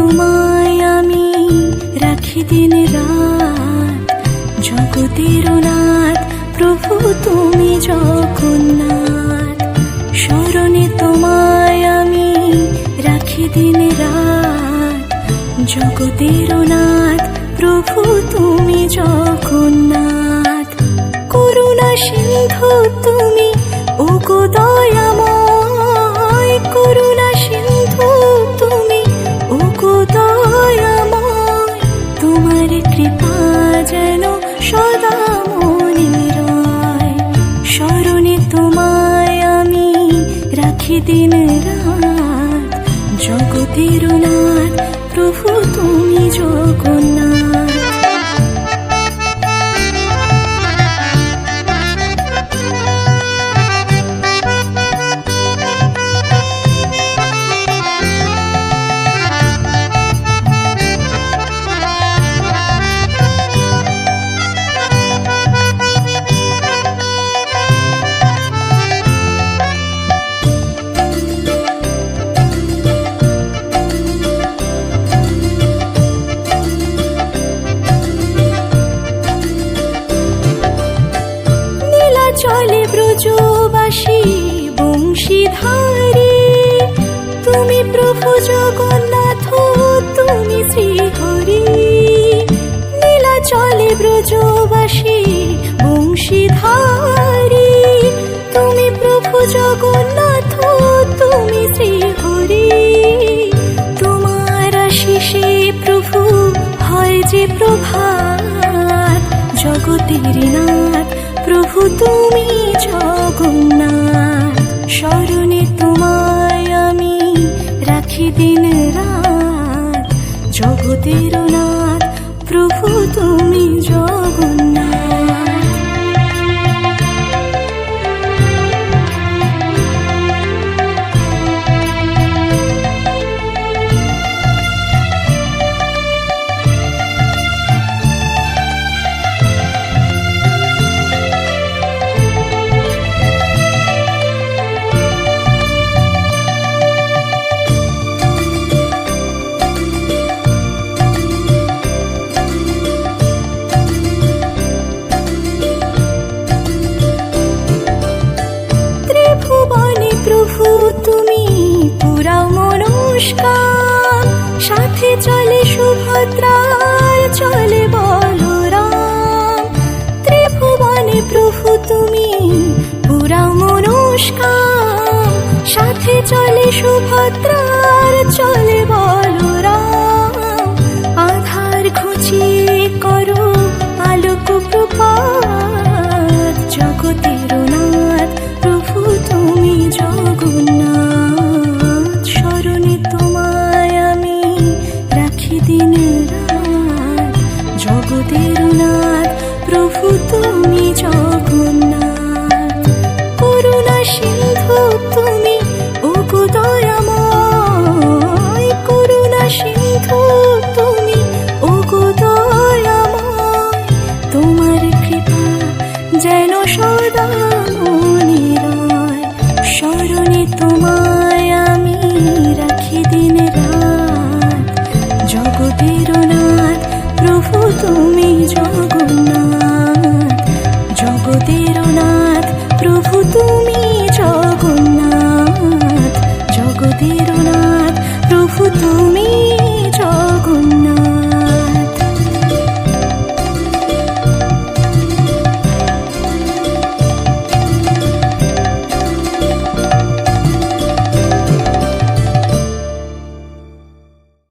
তোমায় আমি রাখি দিন রাত, জগতের নাথ প্রভু তুমি জগন্নাথ। স্মরণে তোমায় আমি রাখি দিন রাত, জগতের নাথ প্রভু তুমি জগন্নাথ। করুণা সিন্ধু তুমি ওগো দয়াময়, করুণা সিন্ধু তুমি ওগো দয়াময়। তোমার কৃপা যেন সদা মনে রয়, স্মরণে তোমায় আমি রাখি দিন রাত, জগতের নাথ প্রভু তুমি জগন্নাথ। চলে ব্রজবাসী বংশীধারী, তুমি প্রভু জগন্নাথ তুমি শ্রীহরি। নীলা চলে ব্রজবাসী বংশীধারী, তুমি প্রভু জগন্নাথ তুমি শ্রীহরি। তোমার আশিসে প্রভু হয় যে প্রভাত, জগতের নাথ প্রভু তুমি জগন্নাথ। স্মরণে তোমায় আমি রাখি দিন রাত, জগতের নাথ প্রভু তুমি জগন্নাথ। তুমি পুরাও মনস্কাম, সাথে চলে সুভদ্রার চলে বলরাম। ত্রিভুবনে প্রভু তুমি পুরাও মনস্কাম, সাথে চলে সুভদ্রার চলে বলরাম। আধার ঘুচিয়ে করো আলোক প্রপাত, জগতের নাথ প্রভু তুমি জগন্নাথ। স্মরণে তোমায় আমি রাখি দিন রাত, জগতের নাথ প্রভু তুমি জগন্নাথ। করুণা সিন্ধু তুমি ওগো দয়াময়, করুণা সিন্ধু তুমি ওগো দয়াময়। তোমার কৃপা যেন সদা মনে রয়, স্মরণে তোমার